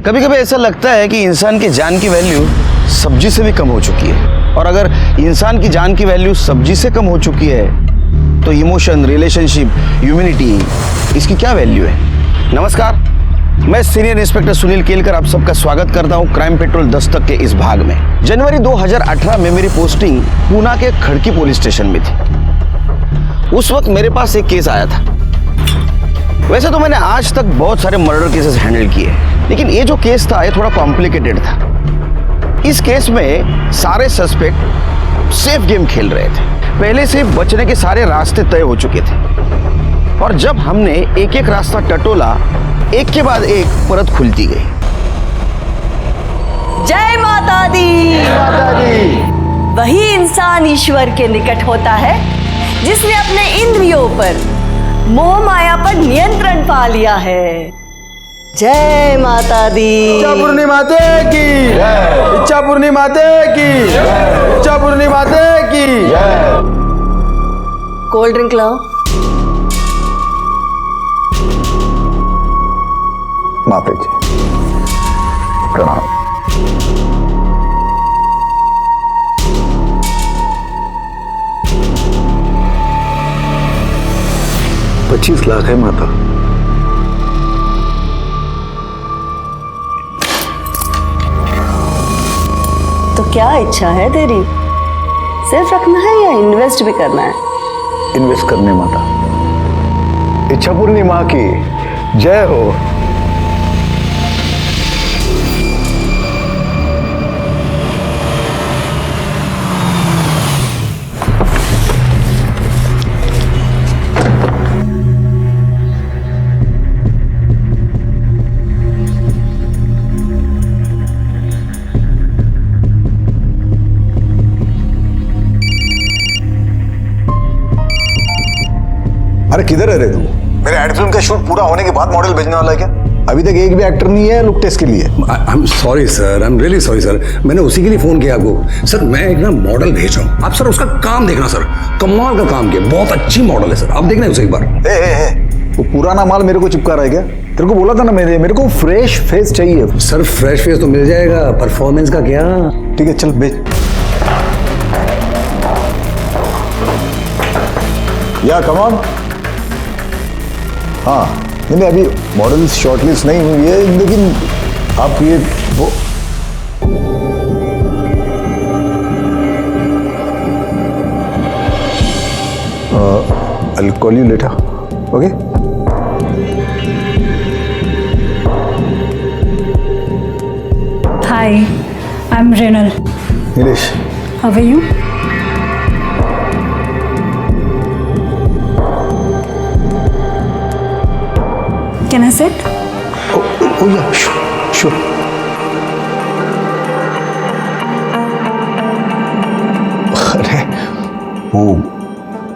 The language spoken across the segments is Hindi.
कभी कभी ऐसा लगता है कि इंसान की जान की वैल्यू सब्जी से भी कम हो चुकी है। और अगर इंसान की जान की वैल्यू सब्जी से कम हो चुकी है तो इमोशन, रिलेशनशिप, ह्यूमैनिटी, इसकी क्या वैल्यू है? नमस्कार, मैं सीनियर इंस्पेक्टर सुनील केलकर आप सबका स्वागत करता हूं क्राइम पेट्रोल दस्तक के इस भाग में। जनवरी 2018 में मेरी पोस्टिंग पूना के खड़की पुलिस स्टेशन में थी। उस वक्त मेरे पास एक केस आया था। वैसे तो मैंने आज तक बहुत सारे मर्डर केसेस हैंडल किए, लेकिन ये जो केस था ये थोड़ा कॉम्प्लिकेटेड था। इस केस में सारे सस्पेक्ट सेफ गेम खेल रहे थे। पहले से बचने के सारे रास्ते तय हो चुके थे और जब हमने एक एक रास्ता टटोला, एक के बाद एक परत खुलती गई। जय माता दी। जय माता दी। वही इंसान ईश्वर के निकट होता है जिसने अपने इंद्रियों पर, मोह माया पर नियंत्रण पा लिया है। जय माता दी। इच्छा पूर्णी माते की, इच्छा पूर्णी माते की, इच्छा पूर्णी माते की। कोल्ड ड्रिंक लाओ। माते जी प्रणाम। 25 लाख है माता। तो क्या इच्छा है तेरी? सिर्फ रखना है या इन्वेस्ट भी करना है? इन्वेस्ट करने माता। इच्छा पूर्णी माँ की जय हो। अरे किधर है रे तू? मेरे एड फिल्म का शूट पूरा होने के बाद मॉडल भेजने वाला है क्या? अभी तक एक भी एक्टर नहीं है लुक टेस्ट के लिए। I am sorry sir, I am really sorry sir. मैंने उसी के लिए फोन किया आपको। सर मैं एक ना मॉडल भेज रहा हूँ, आप सर उसका काम देखना सर। कमाल का काम किया, बहुत अच्छी मॉडल है सर, आप देखना उसे एक बार। वो पुराना माल मेरे को चिपका रहा है क्या? तेरे को बोला था ना मेरे को फ्रेश फेस चाहिए। सर फ्रेश फेस तो मिल जाएगा, परफॉर्मेंस का क्या? ठीक है चल भेज। या कम ऑन। हाँ नहीं अभी मॉडल्स शॉर्टलिस्ट नहीं हुई है, लेकिन आप ये वो I'll call you later. Okay? Hi, I'm Renal. Nilesh. How are you? Can I sit? Oh yeah, sure. अरे वो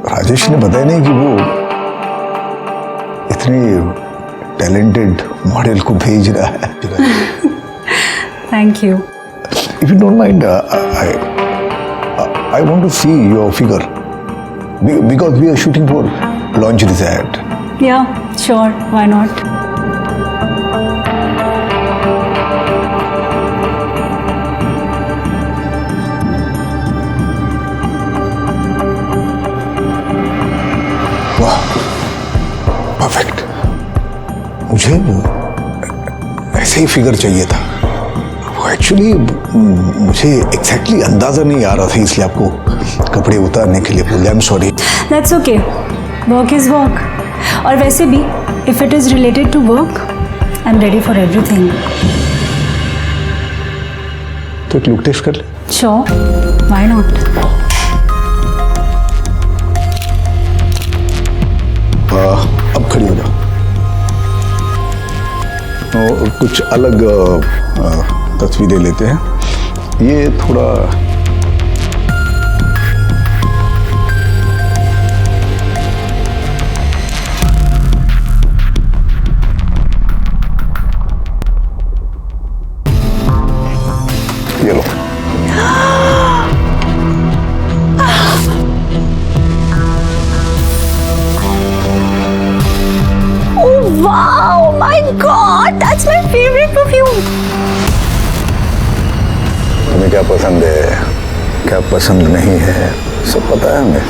राजेश ने बताया नहीं कि वो इतने टैलेंटेड मॉडल को भेज रहा है। Thank you. If you don't mind, I want to see your figure because we are shooting for lingerie ad. Yeah, sure. Why not? वाह, परफेक्ट। मुझे ऐसे ही फिगर चाहिए था। वो एक्चुअली मुझे एग्जैक्टली अंदाजा नहीं आ रहा था, इसलिए आपको कपड़े उतारने के लिए बोल दिया। I am sorry. That's okay. Work is work. और वैसे भी, if it is related to work, I'm ready for everything. तो एक लुक टेस्ट कर ले। Sure. Why not? अब खड़ी हो जाओ। कुछ अलग तस्वीरें लेते हैं। ये थोड़ा ये लो। Oh wow, my God, that's my favorite perfume. क्या पसंद है, क्या पसंद नहीं है, सब पता है हमें।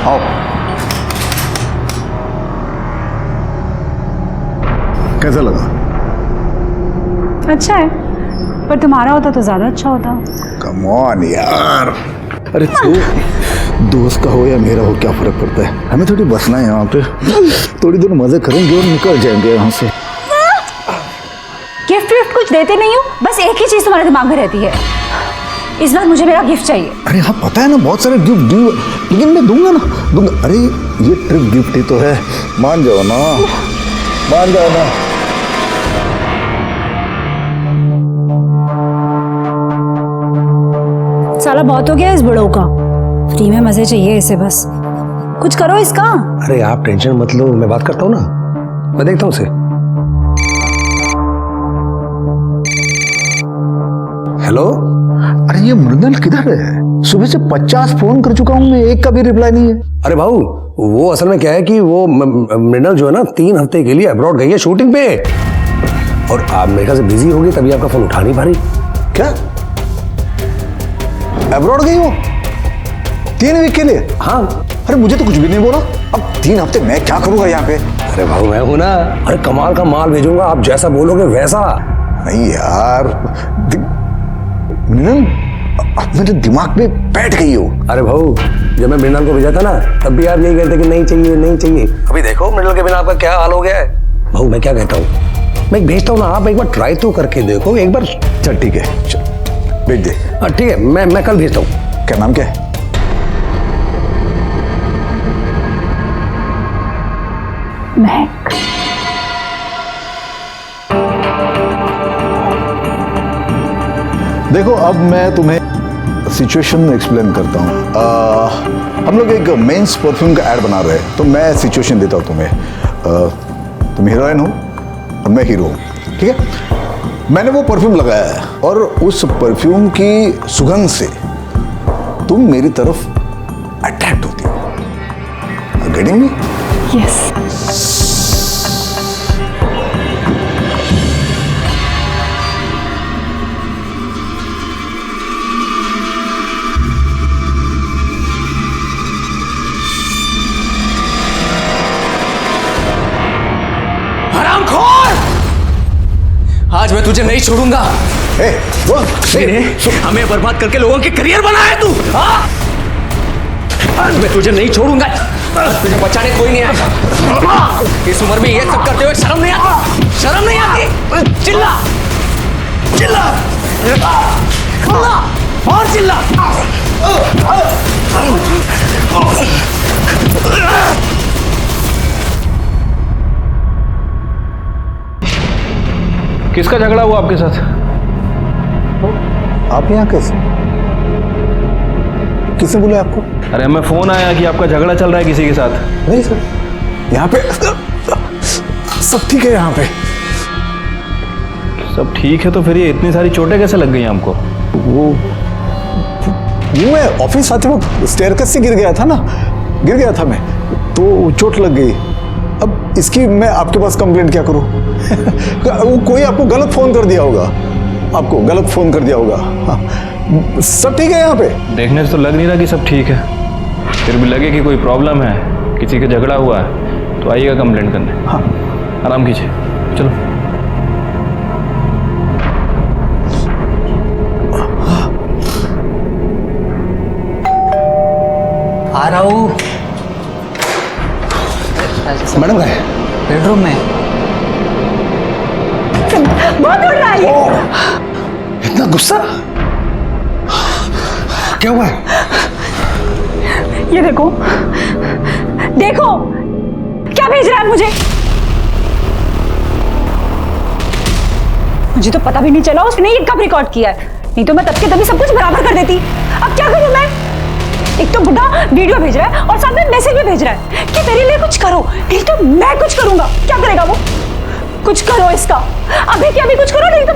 आओ। कैसा लगा? अच्छा है, पर तुम्हारा होता तो ज्यादा अच्छा होता। कम ऑन यार, अरे तू दोस्त का हो या मेरा हो क्या फर्क पड़ता है, हमें थोड़ी बसना है यहाँ पे, थोड़ी देर मजे करेंगे और निकल जाएंगे यहाँ से। गिफ्ट विफ्ट कुछ देते नहीं हो, बस एक ही चीज तुम्हारे दिमाग में रहती है, इस बार मुझे मेरा गिफ्ट चाहिए। अरे हाँ पता है ना, बहुत सारे गिफ्ट ड्यू, लेकिन मैं दूंगा ना, दूंगा। अरे ये ट्रिप गिफ्ट ही तो है, मान जाओ ना, मान जाओ ना। साला बहुत हो गया इस बुढ़ऊ का, फ्री में मजे चाहिए इसे, बस कुछ करो इसका। अरे आप टेंशन मत लो, मैं बात करता हूँ ना, मैं देखता हूँ उसे। हेलो। अरे ये मृणाल किधर है? सुबह से 50 फोन कर चुका हूँ मैं, एक का भी रिप्लाई नहीं है। अरे भाऊ, वो असल में क्या है कि वो मृणाल जो है ना 3 हफ्ते के लिए अब्रॉड गई है शूटिंग पे, और आप मेरे ख्याल से बिजी होगी तभी आपका फोन उठा नहीं पा रही। क्या अब्रॉड गई हो 3 वीक के लिए? हाँ। अरे मुझे तो कुछ भी नहीं बोला। अब 3 हफ्ते मैं क्या करूंगा यहाँ पे? अरे भाऊ मैं हूं ना, अरे कमाल का माल भेजूंगा, आप जैसा बोलोगे वैसा। नहीं यार, मृणाल अब मेरे दिमाग में बैठ गई हो। अरे भाऊ, जब मैं मृणाल को भेजा था ना तब भी आप यही कहते कि नहीं चाहिए नहीं चाहिए, अभी देखो मृणाल के बिना आपका क्या हाल हो गया है। भाऊ मैं क्या कहता हूँ, मैं भेजता हूँ ना, आप एक बार ट्राई तो करके देखो एक बार। चल ठीक है, चल भेज दे। हाँ ठीक है, मैं कल भेजता हूँ। क्या नाम क्या है? महक। देखो अब मैं तुम्हें सिचुएशन एक्सप्लेन करता हूँ। हम लोग एक मेंस परफ्यूम का ऐड बना रहे हैं, तो मैं सिचुएशन देता हूँ तुम्हें। तुम हीरोइन हो और मैं हीरो हूँ, ठीक है? मैंने वो परफ्यूम लगाया है और उस परफ्यूम की सुगंध से तुम मेरी तरफ अट्रैक्ट होती हो। Getting me? यस। आज मैं तुझे नहीं छोड़ूंगा। हमें बर्बाद करके लोगों के करियर बनाया है तू। आज मैं तुझे नहीं छोड़ूंगा, तुझे बचाने कोई नहीं आएगा। इस उम्र में ये सब करते हुए शर्म नहीं आती? शर्म नहीं आती? चिल्ला चिल्ला और चिल्ला। किसका झगड़ा हुआ आपके साथ? आप यहाँ कैसे? किसने बोला आपको? अरे हमें फोन आया कि आपका झगड़ा चल रहा है किसी के साथ। नहीं सर, यहाँ पे सब ठीक है। यहाँ पे सब ठीक है, तो फिर ये इतनी सारी चोटें कैसे लग गई हमको? वो मैं ऑफिस आते वक्त स्टेयरकेस से गिर गया था ना, गिर गया था मैं, तो चोट लग गई। अब इसकी मैं आपके पास कंप्लेंट क्या करूं? वो कोई आपको गलत फोन कर दिया होगा, आपको गलत फोन कर दिया होगा। हाँ, सब ठीक है यहाँ पे? देखने से तो लग नहीं रहा कि सब ठीक है, फिर भी लगे कि कोई प्रॉब्लम है, किसी का झगड़ा हुआ है, तो आइएगा कंप्लेंट करने। हाँ आराम कीजिए, चलो। आ रहा हूँ। मैडम कहाँ है? बेडरूम में। बहुत उड़ रहा है ये। इतना गुस्सा क्या हुआ है? ये देखो देखो क्या भेज रहा है मुझे। मुझे तो पता भी नहीं चला उसने ये कब रिकॉर्ड किया है, नहीं तो मैं तब के तभी सब कुछ बराबर कर देती। अब क्या करूं मैं? एक तो बुढ़ा वीडियो भेज रहा है और साथ में मैसेज भी भेज रहा है कि मेरे लिए कुछ करो, नहीं तो मैं कुछ करूंगा। क्या करेगा वो? कुछ करो इसका, अभी के अभी कुछ करो, नहीं तो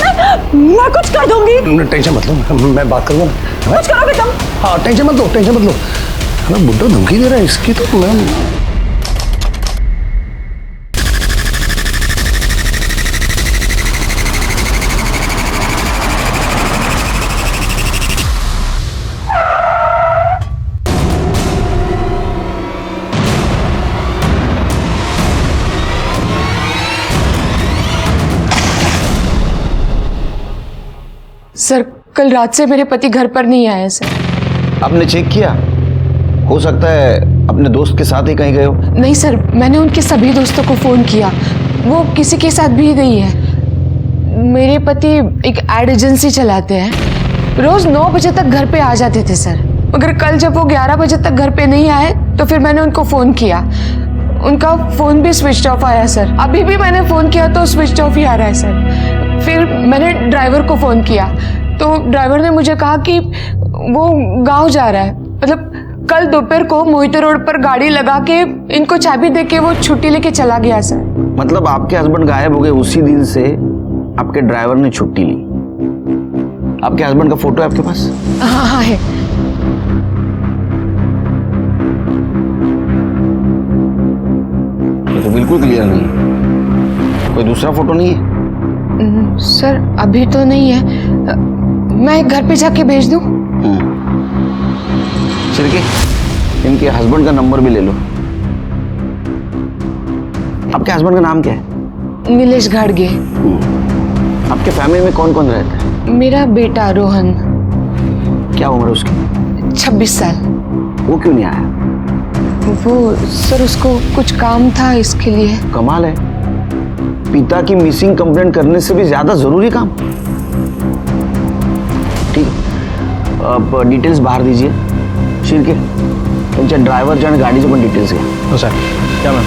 मैं कुछ कर दूंगी। टेंशन मत लो, मैं बात करूंगा ना। कुछ करोगे तुम? हाँ टेंशन मत लो, टेंशन मत लो। हमें बुड्ढा धमकी दे रहा है इसकी, तो मैं सर कल रात से मेरे पति घर पर नहीं आए सर। आपने चेक किया? हो सकता है अपने दोस्त के साथ ही कहीं गए हो। नहीं सर, मैंने उनके सभी दोस्तों को फ़ोन किया, वो किसी के साथ भी नहीं है। मेरे पति एक एड एजेंसी चलाते हैं, रोज़ 9 बजे तक घर पे आ जाते थे सर। मगर कल जब वो 11 बजे तक घर पे नहीं आए तो फिर मैंने उनको फ़ोन किया, उनका फ़ोन भी स्विच ऑफ आया सर। अभी भी मैंने फ़ोन किया तो स्विच ऑफ ही आ रहा है सर। फिर मैंने ड्राइवर को फ़ोन किया तो ड्राइवर ने मुझे कहा कि वो गांव जा रहा है। मतलब कल दोपहर को मोहितो रोड पर गाड़ी लगा के इनको चाबी दे के वो छुट्टी लेके चला गया सर। मतलब आपके हस्बैंड गायब हो गए उसी दिन से आपके ड्राइवर ने छुट्टी ली। आपके हस्बैंड का फोटो है आपके पास? हाँ हाँ है। ये तो बिल्कुल क्लियर नहीं है। कोई दूसरा फोटो नहीं है? सर अभी तो नहीं है, मैं घर पे जाके भेज दूं? सिर्के इनके हस्बैंड का नंबर भी ले लो। आपके हस्बैंड का नाम क्या है? नीलेश घाड़गे। आपके फैमिली में कौन कौन रहता है? मेरा बेटा रोहन। क्या उम्र है उसकी? 26 साल। वो क्यों नहीं आया? वो सर उसको कुछ काम था इसके लिए। कमाल है, पिता की मिसिंग कंप्लेंट करने से भी ज्यादा जरूरी काम। ठीक है, अब डिटेल्स बाहर दीजिए. शिर्के त्यांच्या ड्रायव्हरच्या आणि गाडीचे पण डिटेल्स घ्या. हो सर. क्या मैम?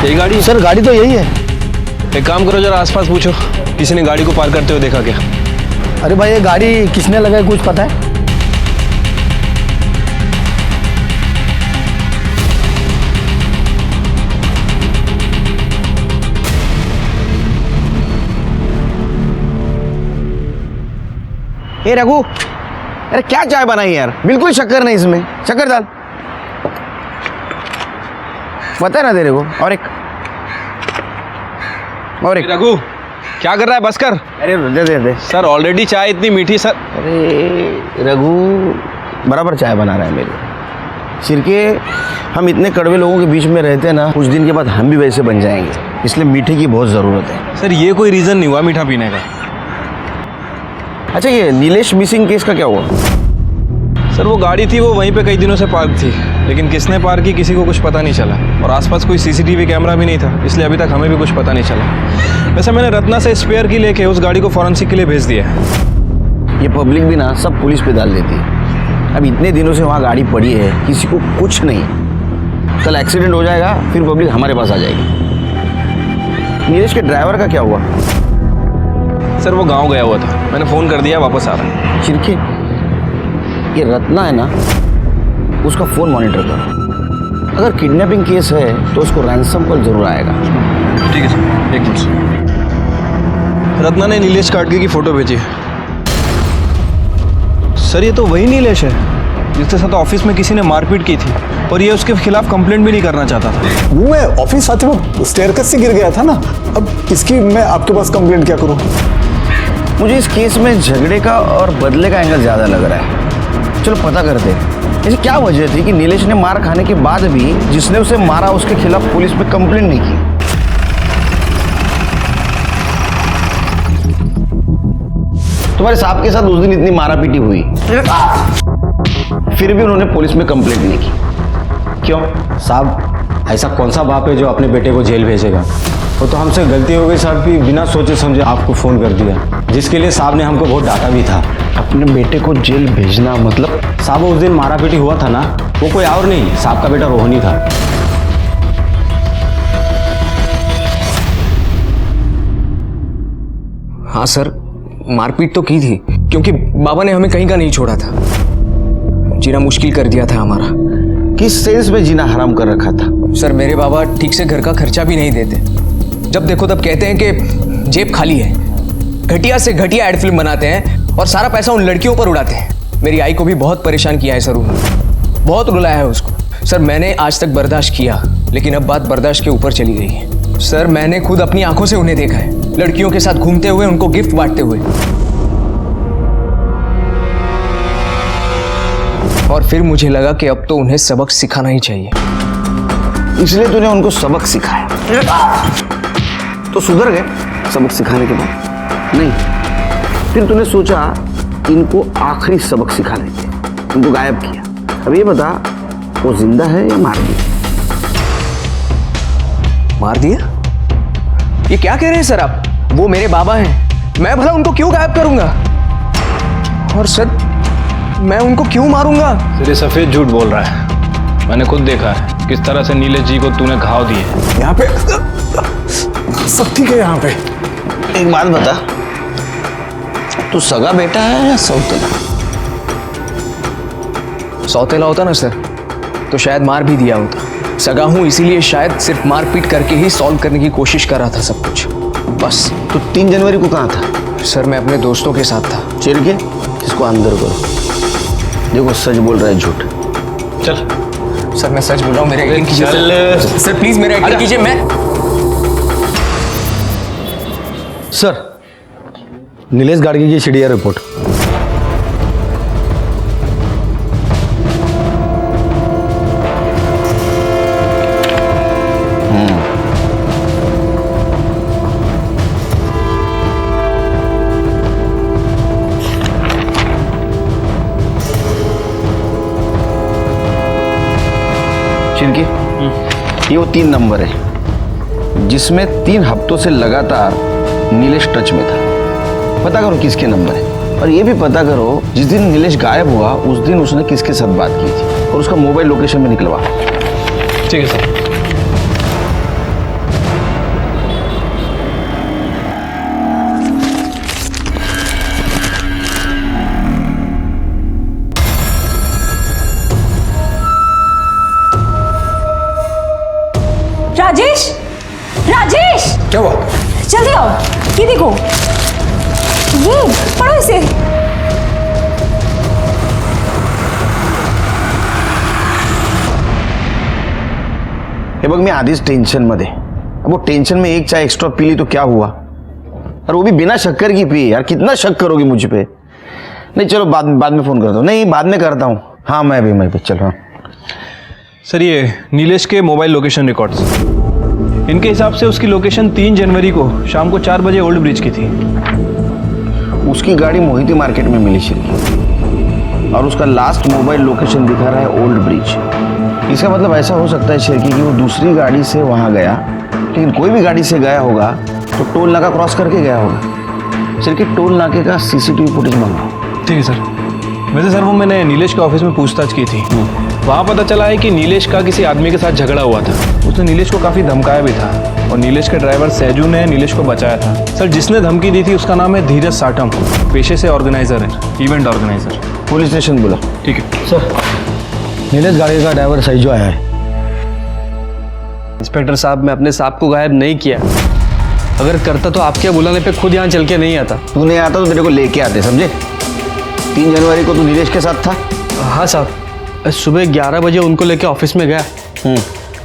यही गाड़ी? सर गाड़ी तो यही है. एक काम करो, जरा आसपास पूछो, किसी ने गाड़ी को पार करते हुए देखा क्या? अरे भाई, ये गाड़ी किसने लगाई कुछ पता है? ए रघु, अरे क्या चाय बनाई यार, बिल्कुल शक्कर नहीं इसमें, शक्कर डाल. पता है ना तेरे को. और एक रघु, क्या कर रहा है? बस कर. अरे दे दे दे. सर ऑलरेडी चाय इतनी मीठी सर. अरे रघु बराबर चाय बना रहा है मेरे. सिरके, हम इतने कड़वे लोगों के बीच में रहते हैं ना, कुछ दिन के बाद हम भी वैसे बन जाएंगे, इसलिए मीठे की बहुत ज़रूरत है. सर ये कोई रीज़न नहीं हुआ मीठा पीने का. अच्छा, ये नीलेश मिसिंग केस का क्या हुआ? सर वो गाड़ी थी, वो वहीं पे कई दिनों से पार्क थी, लेकिन किसने पार्क की किसी को कुछ पता नहीं चला, और आसपास कोई सीसीटीवी कैमरा भी नहीं था, इसलिए अभी तक हमें भी कुछ पता नहीं चला. वैसे मैंने रत्ना से स्पेयर की लेके उस गाड़ी को फॉरेंसिक के लिए भेज दिया है. ये पब्लिक भी ना सब पुलिस पे डाल देती है. अब इतने दिनों से वहाँ गाड़ी पड़ी है, किसी को कुछ नहीं. कल एक्सीडेंट हो जाएगा, फिर पब्लिक हमारे पास आ जाएगी. नीलेश के ड्राइवर का क्या हुआ? सर वो गाँव गया हुआ था, मैंने फ़ोन कर दिया, वापस आ रहा है. चिरके, ये रत्ना है ना, उसका फ़ोन मॉनिटर करो. अगर किडनैपिंग केस है तो उसको रैंसम कॉल जरूर आएगा. ठीक है सर, एक मिनट. रत्ना ने नीलेश काटके की फ़ोटो भेजी है. सर ये तो वही नीलेश है जिसके साथ ऑफिस में किसी ने मारपीट की थी, और ये उसके खिलाफ कंप्लेंट भी नहीं करना चाहता था. वो मैं ऑफिस आते वक्त स्टेयरकेस से गिर गया था ना, अब इसकी मैं आपके पास कंप्लेंट क्या करूं? मुझे इस केस में झगड़े का और बदले का एंगल ज़्यादा लग रहा है. चलो पता करते हैं, ऐसी क्या वजह थी कि नीलेश ने मार खाने के बाद भी जिसने उसे मारा उसके खिलाफ पुलिस में कंप्लेंट नहीं की. तुम्हारे साहब के साथ उस दिन इतनी मारापीटी हुई, फिर भी उन्होंने पुलिस में कंप्लेंट नहीं की. क्यों? साहब, ऐसा कौन सा बाप है जो अपने बेटे को जेल भेजेगा? वो तो हमसे गलती हो गई साहब कि बिना सोचे समझे आपको फ़ोन कर दिया, जिसके लिए साहब ने हमको बहुत डांटा भी था. अपने बेटे को जेल भेजना मतलब? साहब उस दिन मारापीटी हुआ था ना, वो कोई और नहीं, साहब का बेटा रोहन ही था. हाँ सर, मारपीट तो की थी क्योंकि बाबा ने हमें कहीं का नहीं छोड़ा था। जीना मुश्किल कर दिया था हमारा। किस सेंस में जीना हराम कर रखा था? सर मेरे बाबा ठीक से घर का खर्चा भी नहीं देते। जब देखो तब कहते हैं कि जेब खाली है, घटिया से घटिया एड फिल्म बनाते हैं और सारा पैसा उन लड़कियों पर उड़ाते हैं। मेरी आई को भी बहुत परेशान किया है सर उन्होंने, बहुत रुलाया है उसको। सर मैंने आज तक बर्दाश्त किया, लेकिन अब बात बर्दाश्त के ऊपर चली गई है। सर मैंने खुद अपनी आंखों से उन्हें देखा है, लड़कियों के साथ घूमते हुए, उनको गिफ्ट बांटते हुए। और फिर मुझे लगा कि अब तो उन्हें सबक सिखाना ही चाहिए। इसलिए तूने उनको सबक सिखाया तो सुधर गए सबक सिखाने के बाद? नहीं, फिर तूने सोचा इनको आखिरी सबक सिखा लेते, इनको गायब किया। अब ये बता, वो जिंदा है या मार दिया? मार दिया? ये क्या कह रहे हैं सर आप? वो मेरे बाबा हैं, मैं भला उनको क्यों गायब करूंगा? और सर मैं उनको क्यों मारूंगा? सर ये सफेद झूठ बोल रहा है। मैंने खुद देखा है किस तरह से नीलेश जी को तूने घाव दिए। यहाँ पे सब ठीक है? यहाँ पे एक बात बता, तू सगा बेटा है या सौतेला? सौतेला होता ना सर तो शायद मार भी दिया होता। सगा हूं इसीलिए शायद सिर्फ मारपीट करके ही सॉल्व करने की कोशिश कर रहा था सब कुछ, बस। तो 3 जनवरी को कहाँ था? सर मैं अपने दोस्तों के साथ था। चिर के इसको अंदर करो। देखो सच बोल रहा है झूठ। चल सर मैं सच बोल रहा हूँ, मेरा यकीन कीजिए सर प्लीज मेरा यकीन कीजिए। मैं सर नीलेश गाड़गी की सीडीआर रिपोर्ट। चिरके ये वो 3 नंबर है जिसमें 3 हफ्तों से लगातार नीलेश टच में था। पता करो किसके नंबर है, और ये भी पता करो जिस दिन नीलेश गायब हुआ उस दिन उसने किसके साथ बात की थी, और उसका मोबाइल लोकेशन भी निकलवा। ठीक है सर। राजेश, राजेश क्या हुआ? जल्दी आओ, ये देखो, ये पढ़ो इसे। हे बघ, मी आधीच टेंशन मध्ये। अब वो टेंशन में एक चाय एक्स्ट्रा पी ली तो क्या हुआ? और वो भी बिना शक्कर की पी। यार कितना शक करोगी मुझ पे? नहीं चलो बाद में फोन करता हूँ। नहीं बाद में करता हूँ। हाँ मैं भी चल रहा हूँ। सर ये नीलेश के मोबाइल लोकेशन रिकॉर्ड्स, इनके हिसाब से उसकी लोकेशन 3 जनवरी को शाम को 4 बजे ओल्ड ब्रिज की थी। उसकी गाड़ी मोहिती मार्केट में मिली शिरकी, और उसका लास्ट मोबाइल लोकेशन दिखा रहा है ओल्ड ब्रिज। इसका मतलब ऐसा हो सकता है शिरकी कि वो दूसरी गाड़ी से वहाँ गया, लेकिन कोई भी गाड़ी से गया होगा तो टोल नाका क्रॉस करके गया होगा। शिरकी टोल नाके का CCTV फुटेज मंगाओ। ठीक है सर। वैसे सर वो मैंने नीलेश के ऑफिस में पूछताछ की थी, वहाँ पता चला है कि नीलेश का किसी आदमी के साथ झगड़ा हुआ था। उसने नीलेश को काफ़ी धमकाया भी था, और नीलेश के ड्राइवर सैजू ने नीलेश को बचाया था। सर जिसने धमकी दी थी उसका नाम है धीरज साठम, पेशे से ऑर्गेनाइजर है, इवेंट ऑर्गेनाइजर। पुलिस स्टेशन बोला। ठीक है सर नीलेश गाड़ी का ड्राइवर सैजू आया है। इंस्पेक्टर साहब, मैं अपने सांप को गायब नहीं किया। अगर करता तो आपके बुलाने पे खुद यहाँ चल के नहीं आता। तू नहीं आता तो तेरे को लेके आते, समझे? 3 जनवरी को तू नीलेश के साथ था? हाँ साहब, सुबह 11 बजे उनको लेके ऑफिस में गया,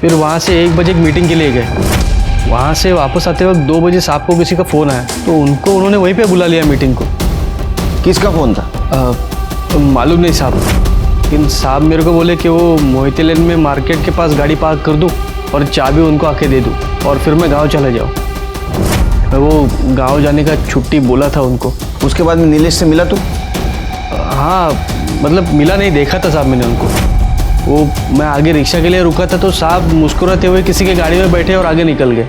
फिर वहाँ से 1 बजे एक मीटिंग के लिए गए। वहाँ से वापस आते वक्त 2 बजे साहब को किसी का फ़ोन आया, तो उनको उन्होंने वहीं पे बुला लिया मीटिंग को। किसका फ़ोन था? मालूम नहीं साहब, लेकिन साहब मेरे को बोले कि वो मोहिती लेन में मार्केट के पास गाड़ी पार्क कर दूँ और चाबी उनको आके दे दूँ, और फिर मैं गाँव चला जाऊँ। मैं वो गाँव जाने का छुट्टी बोला था उनको। उसके बाद में नीलेश से मिला तू? हाँ मतलब मिला नहीं, देखा था साहब मैंने उनको। वो मैं आगे रिक्शा के लिए रुका था तो साहब मुस्कुराते हुए किसी के गाड़ी में बैठे और आगे निकल गए।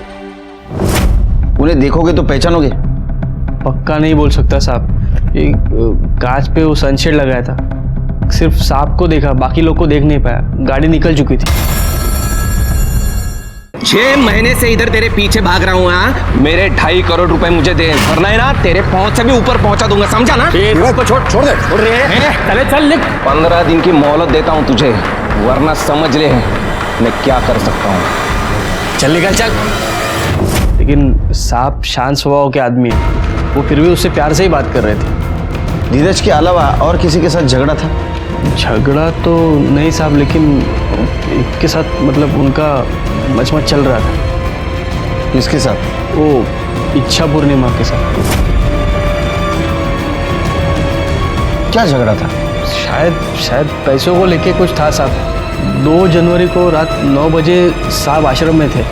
उन्हें देखोगे तो पहचानोगे? पक्का नहीं बोल सकता साहब, एक कांच पे वो सनशेड लगाया था, सिर्फ साहब को देखा, बाकी लोग को देख नहीं पाया, गाड़ी निकल चुकी थी। 6 महीने से इधर तेरे पीछे भाग रहा हूँ। हाँ, मेरे 2.5 करोड़ रुपए मुझे दे, वरना है ना तेरे पहुंच से भी ऊपर पहुंचा दूंगा, समझा ना? को छोड़ दे। छोड़ रहे, चले चल लिख। 15 दिन की मोहलत देता हूँ तुझे, वरना समझ ले मैं क्या कर सकता हूँ। चल निकल चल। लेकिन साहब शांत स्वभाव के आदमी है, वो फिर भी उससे प्यार से ही बात कर रहे थे। धीरज के अलावा और किसी के साथ झगड़ा था? झगड़ा तो नहीं साहब, लेकिन एक के साथ मतलब उनका मचमच चल रहा था। किसके साथ? वो इच्छा पूर्णिमा के साथ। क्या झगड़ा था? शायद पैसों को लेके कुछ था साहब। 2 जनवरी को रात 9 बजे साहब आश्रम में थे।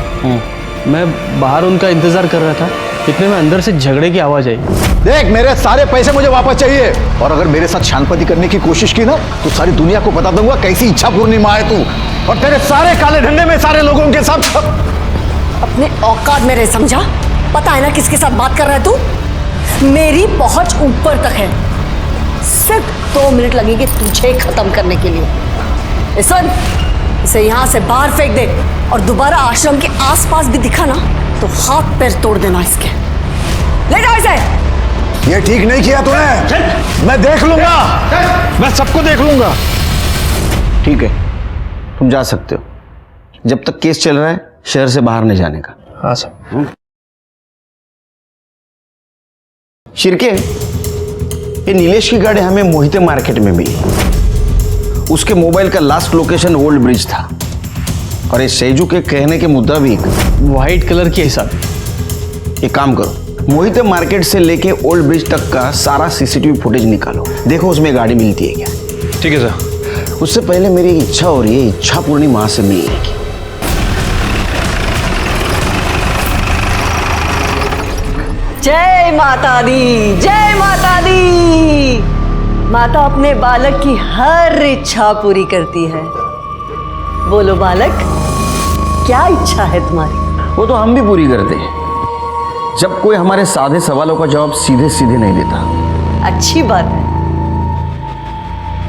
मैं बाहर उनका इंतजार कर रहा था, इतने में अंदर से झगड़े की आवाज आई। देख, मेरे सारे पैसे मुझे वापस चाहिए, और अगर मेरे साथ शांति करने की कोशिश की ना तो सारी दुनिया को बता दूंगा कैसी इच्छा पूर्णिमा है तू, और तेरे सारे काले धंधे में सारे लोगों के साथ। अपने औकात में रह, समझा? पता है ना किसके साथ बात कर रहा है तू? मेरी पहुंच ऊपर तक है, सिर्फ 2 मिनट लगेंगे तुझे खत्म करने के लिए। सुन, इसे यहां से बाहर फेंक दे, और दोबारा आश्रम के आसपास भी दिखा ना तो हाथ पैर तोड़ देना इसके। ले जाओ इसे। ये ठीक नहीं किया तूने, मैं देख लूंगा, मैं सबको देख लूंगा। ठीक है, तुम जा सकते हो, जब तक केस चल रहा है शहर से बाहर नहीं जाने का। हाँ साहब। शिरके, ये नीलेश की गाड़ी हमें मोहिते मार्केट में मिली। उसके मोबाइल का लास्ट लोकेशन ओल्ड ब्रिज था, और ये सेजू के कहने के मुताबिक व्हाइट कलर की है साहब। एक काम करो, मोहिते मार्केट से लेके ओल्ड ब्रिज तक का सारा सीसीटीवी फुटेज निकालो, देखो उसमें गाड़ी मिलती है क्या। ठीक है सर। उससे पहले मेरी एक इच्छा हो रही है, इच्छा पूर्णिमा से मिलने की। जय माता दी, जय माता दी। माता अपने बालक की हर इच्छा पूरी करती है। बोलो बालक, क्या इच्छा है तुम्हारी? वो तो हम भी पूरी करते हैं, जब कोई हमारे सादे सवालों का जवाब सीधे सीधे नहीं देता। अच्छी बात है,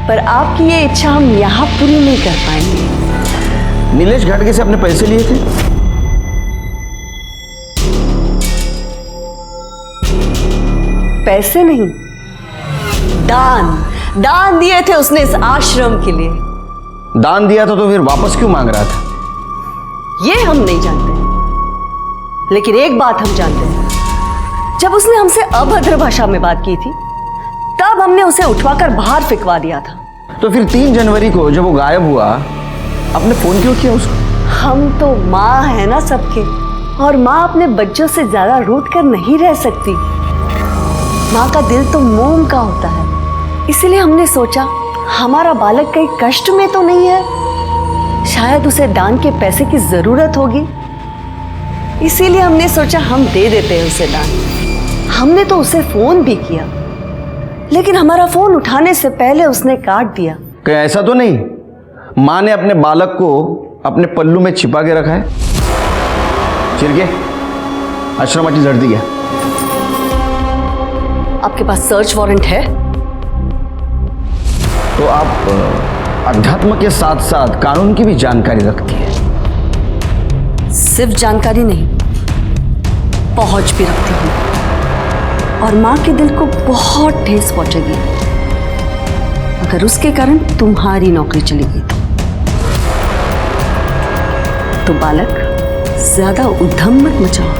पर आपकी ये इच्छा हम यहां पूरी नहीं कर पाएंगे। नीलेश घाटगे से अपने पैसे लिए थे? पैसे नहीं, दान दिए थे उसने इस आश्रम के लिए। दान दिया था तो फिर वापस क्यों मांग रहा था? ये हम नहीं जानते, लेकिन एक बात हम जानते हैं, जब उसने हमसे अभद्र भाषा में बात की थी तब हमने उसे उठवाकर बाहर फेंकवा दिया था। तो फिर 3 जनवरी को जब वो गायब हुआ, आपने फोन क्यों किया उसको? हम तो माँ है ना सबके, और माँ अपने बच्चों से ज्यादा रूठ कर नहीं रह सकती। माँ का दिल तो मोम का होता है, इसीलिए हमने सोचा हमारा बालक कहीं कष्ट में तो नहीं है, शायद उसे दान के पैसे की जरूरत होगी, इसीलिए हमने सोचा हम दे देते हैं उसे दान। हमने तो उसे फोन भी किया, लेकिन हमारा फोन उठाने से पहले उसने काट दिया। क्या ऐसा तो नहीं माँ ने अपने बालक को अपने पल्लू में छिपा के रखा है? चिरके, आश्रमाची जड़ दिया। आपके पास सर्च वारंट है? तो आप अध्यात्म के साथ साथ कानून की भी जानकारी रखती है? सिर्फ जानकारी नहीं, पहुंच भी रखती हूँ, और माँ के दिल को बहुत ठेस पहुंचेगी अगर उसके कारण तुम्हारी नौकरी चली गई तो बालक, ज्यादा उद्यम मत मचाओ,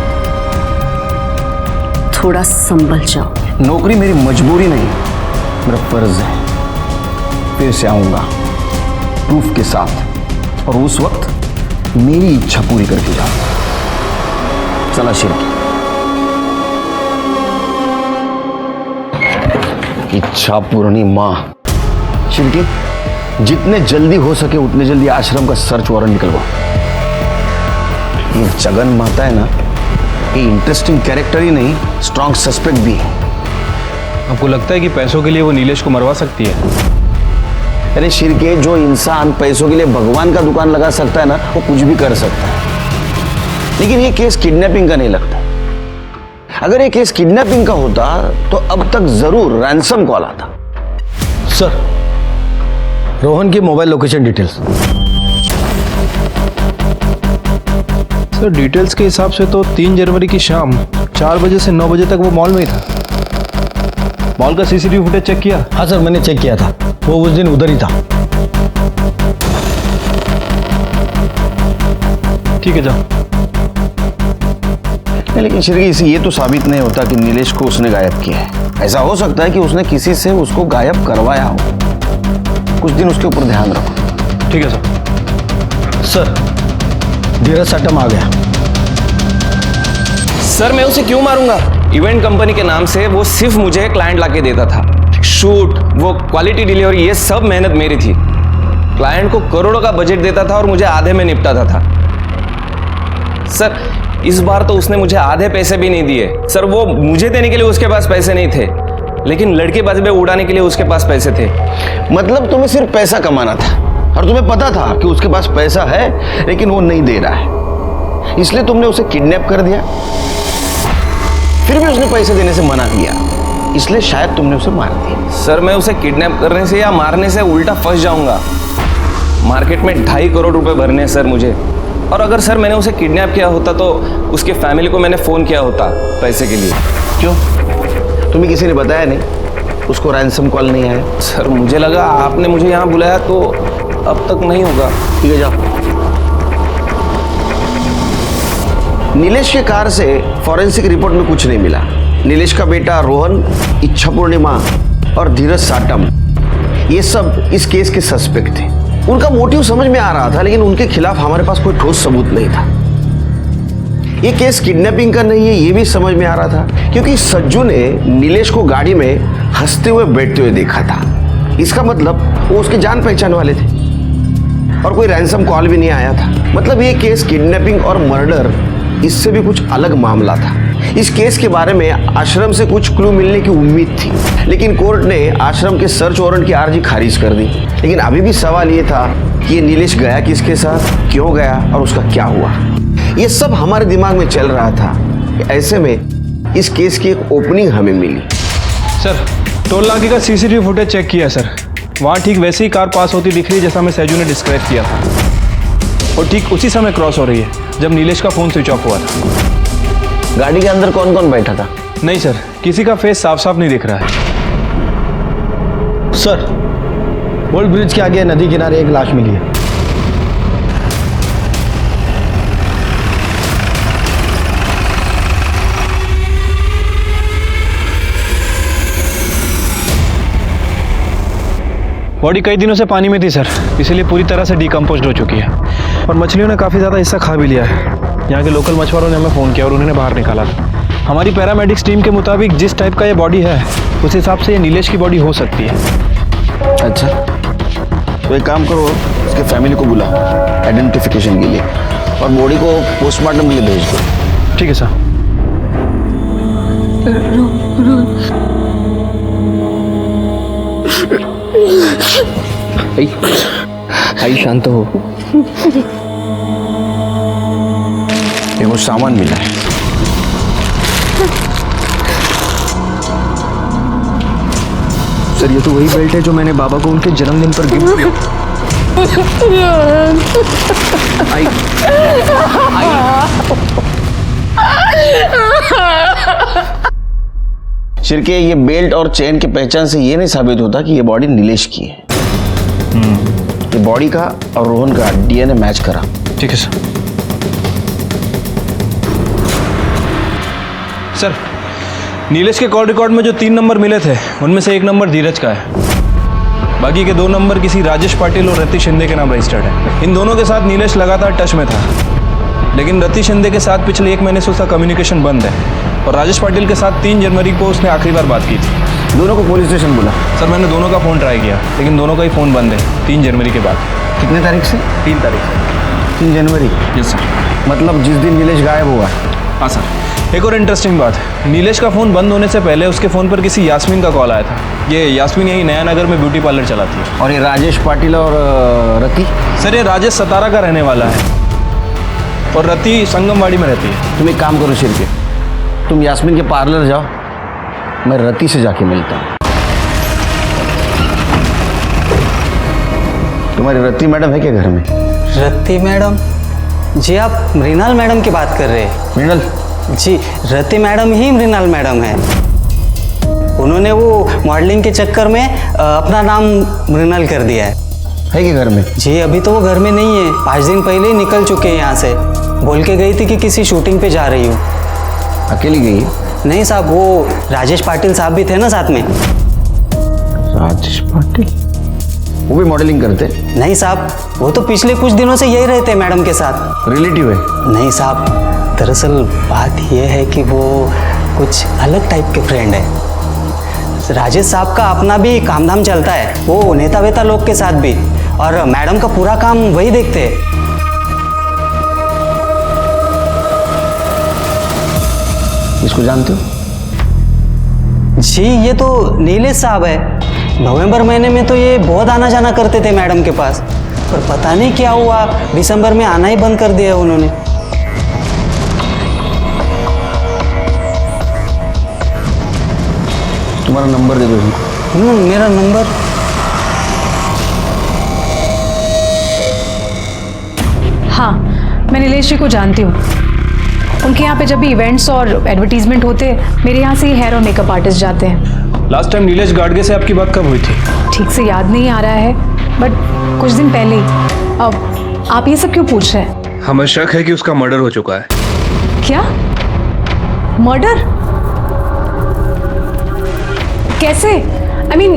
थोड़ा संभल जाओ। नौकरी मेरी मजबूरी नहीं, मेरा फर्ज है। फिर से आऊंगा प्रूफ के साथ, और उस वक्त मेरी इच्छा पूरी करके जाऊंगा। चला शिरके, इच्छा पूर्णिमा। शिरके, जितने जल्दी हो सके उतने जल्दी आश्रम का सर्च वारंट निकलवाओ। ये जगन माता है ना, ये इंटरेस्टिंग कैरेक्टर ही नहीं, स्ट्रॉन्ग सस्पेक्ट भी है। आपको लगता है कि पैसों के लिए वो नीलेश को मरवा सकती है? अरे शिरके, जो इंसान पैसों के लिए भगवान का दुकान लगा सकता है ना, वो कुछ भी कर सकता है। लेकिन ये केस किडनैपिंग का नहीं लगता। अगर ये केस किडनैपिंग का होता तो अब तक जरूर रैंसम कॉल आता। सर, रोहन की mobile location details. Sir details के हिसाब से तो 3 जनवरी की शाम 4 बजे से 9 बजे तक वो मॉल में ही था। मॉल का सीसीटीवी फुटेज चेक किया? हाँ सर, मैंने चेक किया था, वो उस दिन उधर ही था। ठीक है, जाओ। लेकिन शिरकी, इसे ये तो साबित नहीं होता कि नीलेश को उसने गायब किया है। ऐसा हो सकता है कि उसने किसी से उसको गायब करवाया हो। कुछ दिन उसके ऊपर ध्यान रखो। ठीक है सर। सर, धीरज साटम आ गया। सर मैं उसे क्यों मारूंगा? इवेंट कंपनी के नाम से वो सिर्फ मुझे क्लाइंट लाके देता था। शूट, वो क्वालिटी डिलीवरी, ये सब मेहनत मेरी थी। क्लाइंट को करोड़ों का बजट देता था और मुझे आधे में निपटाता था। सर इस बार तो उसने मुझे आधे पैसे भी नहीं दिए। सर वो मुझे देने के लिए उसके पास पैसे नहीं थे, लेकिन लड़केबाजी में उड़ाने के लिए उसके पास पैसे थे। मतलब तुम्हें सिर्फ पैसा कमाना था और तुम्हें पता था कि उसके पास पैसा है लेकिन वो नहीं दे रहा है, इसलिए तुमने उसे किडनैप कर दिया। फिर भी उसने पैसे देने से मना किया, इसलिए शायद तुमने उसे मार दिया। सर मैं उसे किडनैप करने से या मारने से उल्टा फंस जाऊंगा। मार्केट में 2.5 करोड़ रुपए भरने हैं सर मुझे। और अगर सर मैंने उसे किडनैप किया होता तो उसके फैमिली को मैंने फ़ोन किया होता पैसे के लिए। क्यों? तुम्हें किसी ने बताया नहीं? उसको रैंसम कॉल नहीं आया? सर मुझे लगा आपने मुझे यहाँ बुलाया तो अब तक नहीं होगा। ठीक है, जाओ। नीलेश के कार से फॉरेंसिक रिपोर्ट में कुछ नहीं मिला। नीलेश का बेटा रोहन, इच्छा पूर्णिमा और धीरज साटम, ये सब इस केस के सस्पेक्ट थे। उनका मोटिव समझ में आ रहा था, लेकिन उनके खिलाफ हमारे पास कोई ठोस सबूत नहीं था। ये केस किडनैपिंग का नहीं है, ये भी समझ में आ रहा था, क्योंकि सज्जू ने नीलेश को गाड़ी में हंसते हुए बैठते हुए देखा था। इसका मतलब वो उसके जान पहचान वाले थे और कोई रैंसम कॉल भी नहीं आया था। मतलब ये केस किडनैपिंग और मर्डर, इससे भी कुछ अलग मामला था। इस केस के बारे में आश्रम से कुछ क्लू मिलने की उम्मीद थी, लेकिन कोर्ट ने आश्रम के सर्च वारंट की अर्जी खारिज कर दी। लेकिन अभी भी सवाल ये था कि ये नीलेश गया किसके साथ, क्यों गया और उसका क्या हुआ। ये सब हमारे दिमाग में चल रहा था। ऐसे में इस केस की एक ओपनिंग हमें मिली। सर टोल नाके का सीसीटीवी फुटेज चेक किया सर। वहाँ ठीक वैसे ही कार पास होती दिख रही है जैसा हमें सैजू ने डिस्क्राइब किया था, और ठीक उसी समय क्रॉस हो रही है जब नीलेश का फ़ोन स्विच ऑफ हुआ था। गाड़ी के अंदर कौन कौन बैठा था? नहीं सर, किसी का फेस साफ साफ नहीं दिख रहा है। सर, ओल्ड ब्रिज के आगे नदी किनारे एक लाश मिली है। बॉडी कई दिनों से पानी में थी सर, इसीलिए पूरी तरह से डिकम्पोज्ड हो चुकी है और मछलियों ने काफ़ी ज़्यादा हिस्सा खा भी लिया है। यहाँ के लोकल मछुआरों ने हमें फ़ोन किया और उन्होंने बाहर निकाला था। हमारी पैरामेडिक्स टीम के मुताबिक जिस टाइप का ये बॉडी है उस हिसाब से ये नीलेश की बॉडी हो सकती है। अच्छा, तो एक काम करो, उसके फैमिली को बुला आइडेंटिफिकेशन के लिए और बॉडी को पोस्टमार्टम के लिए भेज दो। ठीक है सर। आई शांत हो। ये वो सामान मिला है। सर ये तो वही बेल्ट है जो मैंने बाबा को उनके जन्मदिन पर गिफ्ट किया। शिरके, ये बेल्ट और चेन की पहचान से ये नहीं साबित होता कि ये बॉडी नीलेश की है। ये बॉडी का और रोहन का डीएनए मैच करा। ठीक है सर। सर नीलेश के कॉल रिकॉर्ड में जो 3 नंबर मिले थे उनमें से 1 नंबर धीरज का है, बाकी के 2 नंबर किसी राजेश पाटिल और रति शिंदे के नाम रजिस्टर्ड है। इन दोनों के साथ नीलेश लगातार टच में था, लेकिन रति शिंदे के साथ पिछले 1 महीने से उसका कम्युनिकेशन बंद है और राजेश पाटिल के साथ 3 जनवरी को उसने आखिरी बार बात की थी। दोनों को पुलिस स्टेशन बुला। सर मैंने दोनों का फ़ोन ट्राई किया, लेकिन दोनों का ही फ़ोन बंद है 3 जनवरी के बाद। कितने तारीख से? 3 तारीख से। 3 जनवरी? Yes sir. मतलब जिस दिन नीलेश गायब हुआ। हाँ सर। एक और इंटरेस्टिंग बात, नीलेश का फ़ोन बंद होने से पहले उसके फ़ोन पर किसी यास्मीन का कॉल आया था। ये यास्मीन यही नया नगर में ब्यूटी पार्लर चलाती है। और ये राजेश पाटिल और रति? सर ये राजेश सतारा का रहने वाला है और रति संगमवाड़ी में रहती है। तुम एक काम करो शिरके, तुम यास्मीन के पार्लर जाओ, मैं रति से जाके मिलता हूँ। तुम्हारी रति मैडम है क्या घर में? रति मैडम? जी आप मृणाल मैडम की बात कर रहे हैं? मृणाल? जी रति मैडम ही मृणाल मैडम है। उन्होंने वो मॉडलिंग के चक्कर में अपना नाम मृणाल कर दिया है कि घर में? जी अभी तो वो घर में नहीं है, 5 दिन पहले ही निकल चुके हैं यहाँ से। बोल के गई थी कि किसी शूटिंग पे जा रही हूँ। अकेली गई है? नहीं साहब, वो राजेश पाटिल साहब भी थे ना साथ में। राजेश पाटिल? वो भी मॉडलिंग करते? नहीं साहब, वो तो पिछले कुछ दिनों से यही रहते हैं मैडम के साथ। रिलेटिव है? नहीं साहब, दरअसल बात यह है कि वो कुछ अलग टाइप के फ्रेंड है। राजेश साहब का अपना भी काम धाम चलता है, वो नेता वेता लोग के साथ भी, और मैडम का पूरा काम वही देखते हैं। इसको जानते हो? जी ये तो नीलेश साहब है। नवंबर महीने में तो ये बहुत आना जाना करते थे मैडम के पास, पर पता नहीं क्या हुआ, दिसंबर में आना ही बंद कर दिया उन्होंने। तुम्हारा नंबर दे दो इनको। मेरा नंबर? हाँ, मैं नीलेश जी को जानती हूँ। उनके यहाँ पे जब भी इवेंट्स और एडवर्टीजमेंट होते हैं, मेरे यहाँ से ही हेयर और मेकअप आर्टिस्ट जाते हैं। लास्ट टाइम नीलेश गाडगे से आपकी बात कब हुई थी? ठीक से याद नहीं आ रहा है, बट कुछ दिन पहले ही। अब आप ये सब क्यों पूछ रहे हैं? हमें शक है कि उसका मर्डर हो चुका है। क्या? मर्डर? कैसे? I mean,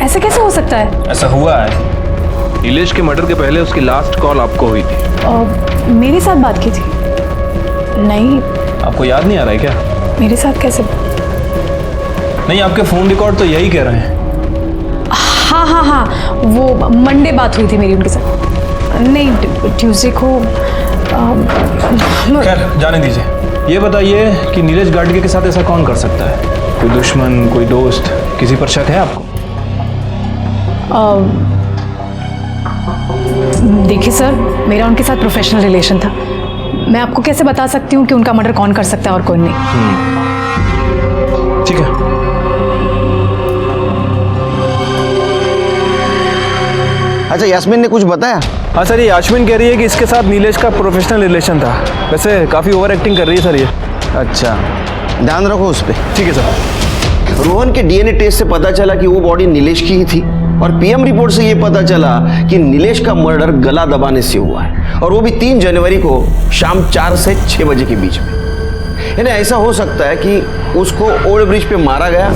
ऐसे कैसे हो सकता है? ऐसा हुआ है। नीलेश के मर्डर के पहले उसकी लास्ट कॉल आपको हुई थी। मेरे साथ बात की थी? नहीं। आपको याद नहीं आ रहा है क्या? मेरे साथ कैसे? नहीं, आपके फोन रिकॉर्ड तो यही कह रहे हैं। हाँ हाँ हाँ, वो मंडे बात हुई थी मेरी उनके साथ। नहीं, ट्यूसडे को। खैर जाने दीजिए। ये बताइए कि नीलेश गाडगे के साथ ऐसा कौन कर सकता है? कोई दुश्मन, कोई दोस्त, किसी पर शक है आपको? देखिए सर, मेरा उनके साथ प्रोफेशनल रिलेशन था। मैं आपको कैसे बता सकती हूँ कि उनका मर्डर कौन कर सकता है और कौन नहीं। ठीक है। अच्छा, यास्मीन ने कुछ बताया? हाँ सर, ये यास्मीन कह रही है कि इसके साथ नीलेश का प्रोफेशनल रिलेशन था। वैसे काफ़ी ओवर एक्टिंग कर रही है सर ये। अच्छा, ध्यान रखो उस पर। ठीक है सर। रोहन के डीएनए टेस्ट से पता चला कि वो बॉडी नीलेश की ही थी, और पीएम रिपोर्ट से ये पता चला कि नीलेश का मर्डर गला दबाने से हुआ है, और वो भी 3 जनवरी को शाम 4 से 6 बजे के बीच में। यानी ऐसा हो सकता है कि उसको ओल्ड ब्रिज पे मारा गया,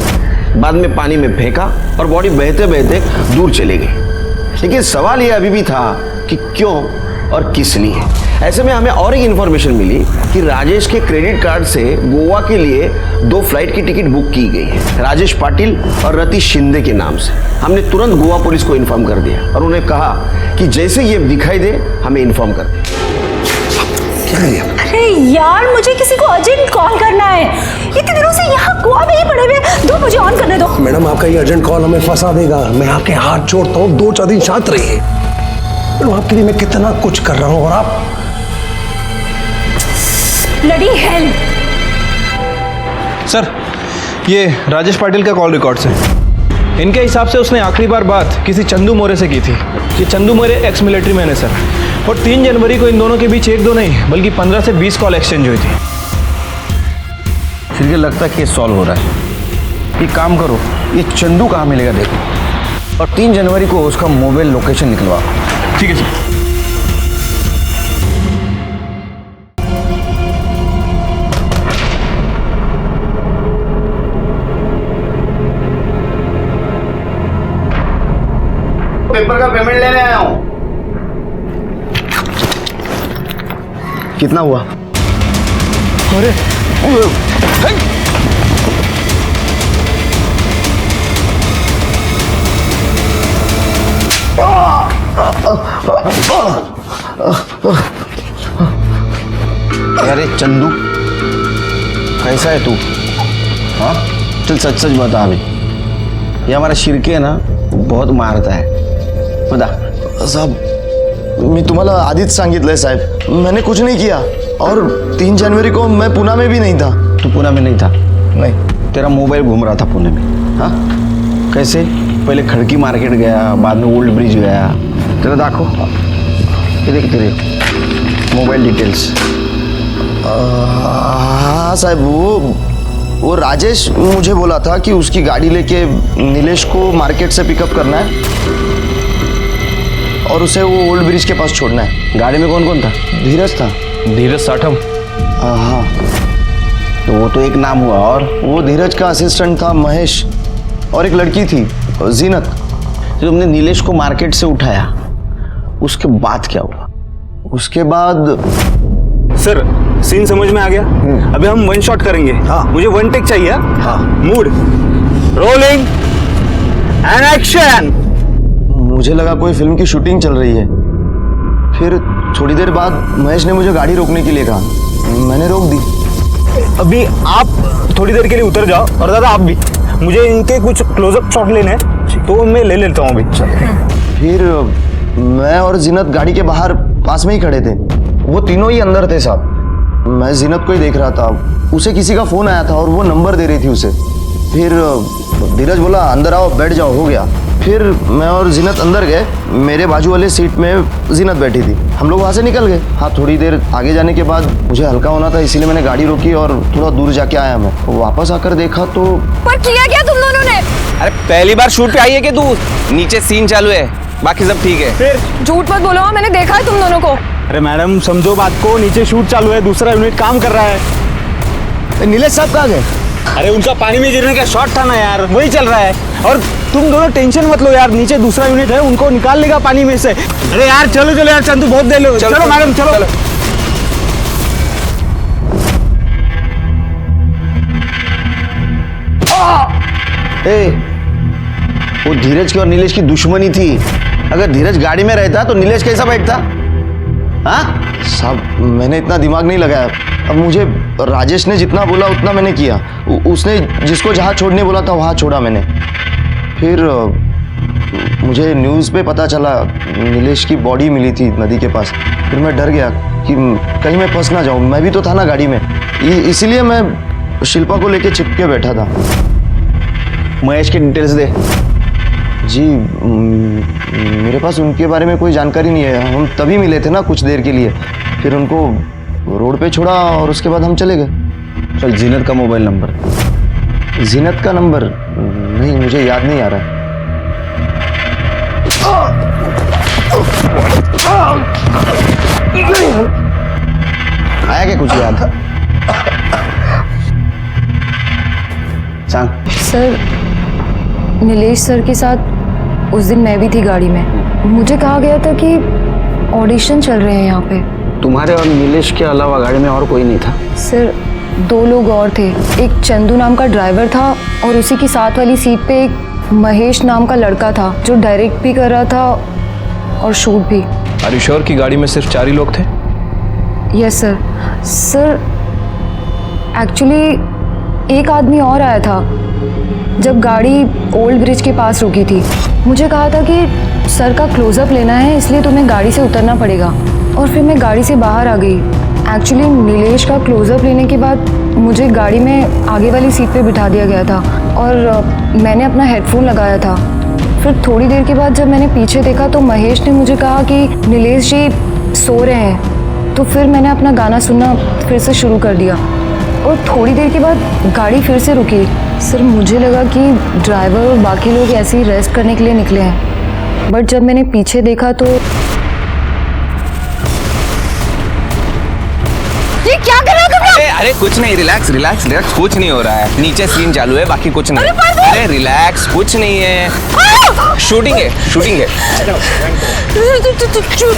बाद में पानी में फेंका और बॉडी बहते बहते दूर चली गई। लेकिन सवाल ये अभी भी था कि क्यों और किस लिए। ऐसे में हमें और एक इन्फॉर्मेशन मिली कि राजेश के क्रेडिट कार्ड से गोवा के लिए 2 फ्लाइट की टिकट बुक की गई है, राजेश पाटिल और रति शिंदे के नाम से। हमने तुरंत गोवा पुलिस को इन्फॉर्म कर दिया और उन्हें कहा कि जैसे ये दिखाई दे हमें इन्फॉर्म कर दे। अरे यार, मुझे किसी को अर्जेंट कॉल करना है। इतने दिनों से यहाँ गोवा में ही पड़े हुए। दो, मुझे ऑन करने दो। मैडम आपका ये अर्जेंट कॉल हमें फंसा देगा। मैं आपके हाथ जोड़ता हूँ, 2-4 दिन शांत रहिए। मैडम आपके लिए मैं कितना कुछ कर रहा हूँ और आप ब्लडी हेल। सर, ये राजेश पाटिल का कॉल रिकॉर्ड से इनके हिसाब से उसने आखिरी बार बात किसी चंदू मोरे से की थी। ये चंदू मोरे एक्स मिलिट्री मैन है सर, और 3 जनवरी को इन दोनों के बीच 1-2 नहीं बल्कि 15 से 20 कॉल एक्सचेंज हुई थी। फिर ये लगता है केस सॉल्व हो रहा है। एक काम करो, ये चंदू कहाँ मिलेगा देखो, और 3 जनवरी को उसका मोबाइल लोकेशन निकलवा। ठीक है सर। पेपर का पेमेंट लेने आया हूं। कितना हुआ? अरे अरे चंदू, कैसा है तू? हाँ, चल सच सच बता हमें। ये हमारा शिरके है ना, बहुत मारता है। बता। साहब, मी तुम्हाला आधीच सांगितलंय साहेब, मैंने कुछ नहीं किया, और 3 जनवरी को मैं पुणे में भी नहीं था। तू पुणे में नहीं था? नहीं। तेरा मोबाइल घूम रहा था पुणे में? हाँ, कैसे? पहले खड़की मार्केट गया, बाद में ओल्ड ब्रिज गया। तेरा दाखो, ये देख तेरे मोबाइल डिटेल्स। हाँ साहब, वो राजेश मुझे बोला था कि उसकी गाड़ी लेके नीलेश को मार्केट से पिकअप करना है और उसे वो ओल्ड ब्रिज के पास छोड़ना है। गाड़ी में कौन कौन था? धीरज था। धीरज साठम। हाँ, तो वो तो एक नाम हुआ। और वो धीरज का असिस्टेंट था महेश, और एक लड़की थी जीनत। तो तुमने नीलेश को मार्केट से उठाया, उसके बाद क्या हुआ? उसके बाद सर सीन समझ में आ गया। अभी हम वन शॉट करेंगे। हाँ। मुझे वन टेक चाहिए। हाँ। Mood rolling and action. मुझे लगा कोई फिल्म की शूटिंग चल रही है। फिर थोड़ी देर बाद महेश ने मुझे गाड़ी रोकने के लिए कहा, मैंने रोक दी। अभी आप थोड़ी देर के लिए उतर जाओ, और दादा आप भी। मुझे इनके कुछ क्लोजअप शॉट लेने हैं, तो मैं ले लेता हूँ अभी। फिर मैं और जीनत गाड़ी के बाहर पास में ही खड़े थे। वो तीनों ही अंदर थे साहब। मैं जीनत को ही देख रहा था। उसे किसी का फोन आया था और वो नंबर दे रही थी उसे। फिर धीरज बोला अंदर आओ, बैठ जाओ, हो गया। फिर मैं और जीनत अंदर गए। मेरे बाजू वाले सीट में जीनत बैठी थी। हम लोग वहाँ से निकल गए। हाँ, थोड़ी देर आगे जाने के बाद मुझे हल्का होना था, इसीलिए मैंने गाड़ी रोकी और थोड़ा दूर जाके आया। मैं वापस आकर देखा तो पर किया क्या तुम दोनों ने? अरे पहली बार शूट पे आई है कि तू? नीचे सीन चालू है, बाकी सब ठीक है। फिर झूठ मत बोलो, मैंने देखा है तुम दोनों को। अरे मैडम समझो बात को, नीचे शूट चालू है, दूसरा यूनिट काम कर रहा है। नीलेश साहब कहाँ गए? अरे उनका पानी में गिरने का शॉट था ना यार, वही चल रहा है। और तुम दोनों टेंशन मत लो यार, नीचे दूसरा यूनिट है, उनको निकाल लेगा पानी में से। अरे यार चलो चलो यार, चंदू बहुत देर लो। चलो मैडम चलो। वो धीरज की और नीलेश की दुश्मनी थी। अगर धीरज गाड़ी में रहता तो नीलेश कैसा बैठता? हाँ साहब, मैंने इतना दिमाग नहीं लगाया। अब मुझे राजेश ने जितना बोला उतना मैंने किया। उसने जिसको जहाँ छोड़ने बोला था वहाँ छोड़ा मैंने। फिर मुझे न्यूज़ पे पता चला नीलेश की बॉडी मिली थी नदी के पास। फिर मैं डर गया कि कहीं मैं फंस ना जाऊँ। मैं भी तो था ना गाड़ी में, इसीलिए मैं शिल्पा को लेके चिपके बैठा था। महेश के डिटेल्स दे। जी, मेरे पास उनके बारे में कोई जानकारी नहीं है। हम तभी मिले थे ना कुछ देर के लिए। फिर उनको रोड पे छोड़ा और उसके बाद हम चले गए। चल, जीनत का मोबाइल नंबर। जीनत का नंबर नहीं, मुझे याद नहीं आ रहा है। आया क्या कुछ याद? सांग। सर नीलेश सर के साथ उस दिन मैं भी थी गाड़ी में। मुझे कहा गया था कि ऑडिशन चल रहे हैं यहाँ पे। तुम्हारे और नीलेश के अलावा गाड़ी में और कोई नहीं था? सर 2 लोग और थे। एक चंदू नाम का ड्राइवर था और उसी की साथ वाली सीट पे एक महेश नाम का लड़का था जो डायरेक्ट भी कर रहा था और शूट भी। आर यू श्योर कि गाड़ी में सिर्फ 4 ही लोग थे? Yes sir. सर एक्चुअली एक आदमी और आया था जब गाड़ी ओल्ड ब्रिज के पास रुकी थी। मुझे कहा था कि सर का क्लोजअप लेना है, इसलिए तुम्हें गाड़ी से उतरना पड़ेगा। और फिर मैं गाड़ी से बाहर आ गई। एक्चुअली नीलेश का क्लोजअप लेने के बाद मुझे गाड़ी में आगे वाली सीट पे बिठा दिया गया था और मैंने अपना हेडफोन लगाया था। फिर थोड़ी देर के बाद जब मैंने पीछे देखा तो महेश ने मुझे कहा कि नीलेश जी सो रहे हैं। तो फिर मैंने अपना गाना सुनना फिर से शुरू कर दिया और थोड़ी देर के बाद गाड़ी फिर से रुकी। सर मुझे लगा कि ड्राइवर और बाकी लोग ऐसे ही रेस्ट करने के लिए निकले हैं, बट जब मैंने पीछे देखा तो ये क्या कर रहे हो तुम लोग? अरे कुछ नहीं, रिलैक्स रिलैक्स रिलैक्स, कुछ नहीं हो रहा है। नीचे सीन चालू है, बाकी कुछ नहीं। अरे रिलैक्स, कुछ नहीं है। शूटिंग है, शूटिंग है।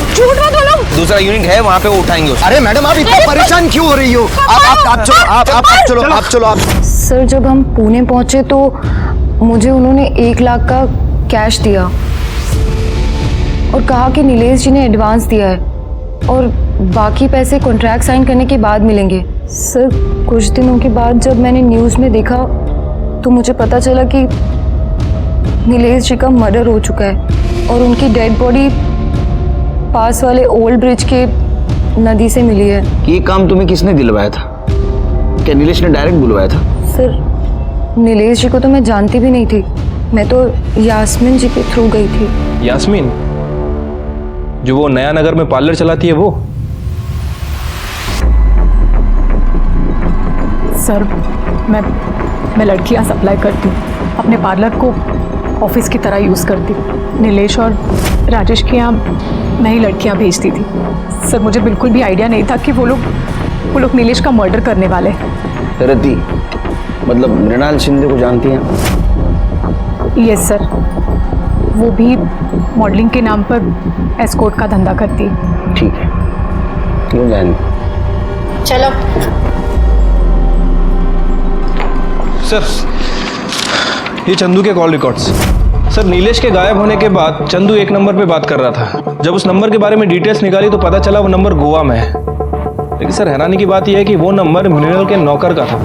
झूठ मत बोलो। दूसरा यूनिट है वहाँ पे, वो उठाएंगे उसको। अरे मैडम, आप इतना परेशान क्यों हो रही हो? आप चलो। सर जब हम पुणे पहुंचे तो मुझे उन्होंने 1 लाख का कैश दिया और कहा कि नीलेश जी ने एडवांस दिया है और बाकी पैसे कॉन्ट्रैक्ट साइन करने के बाद मिलेंगे। सर कुछ दिनों के बाद जब मैंने न्यूज़ में देखा तो मुझे पता चला कि नीलेश जी का मर्डर हो चुका है और उनकी डेड बॉडी पास वाले ओल्ड ब्रिज के नदी से मिली है। ये काम तुम्हें किसने दिलवाया था? क्या नीलेश ने डायरेक्ट बुलवाया था? सर नीलेश जी को तो मैं जानती भी नहीं थी। मैं तो यास्मीन जी के थ्रू गई थी। यास्मीन, जो वो नया नगर में पार्लर चलाती है वो? सर मैं लड़कियां सप्लाई करती हूँ, अपने पार्लर को ऑफिस की तरह यूज़ करती हूँ। नीलेश और राजेश के यहाँ मैं ही लड़कियां भेजती थी। सर मुझे बिल्कुल भी आइडिया नहीं था कि वो लोग नीलेश का मर्डर करने वाले हैं। रति, मतलब मृणाल शिंदे को जानती हैं? यस सर, वो भी मॉडलिंग के नाम पर एस्कॉर्ट का धंधा करती है। ठीक है, क्यों जाएंगे? चलो सर, ये चंदू के कॉल रिकॉर्ड्स। सर, नीलेश के गायब होने के बाद चंदू एक नंबर पे बात कर रहा था। जब उस नंबर के बारे में डिटेल्स निकाली तो पता चला वो नंबर गोवा में है। लेकिन सर, हैरानी की बात यह है कि वो नंबर मृणाल के नौकर का था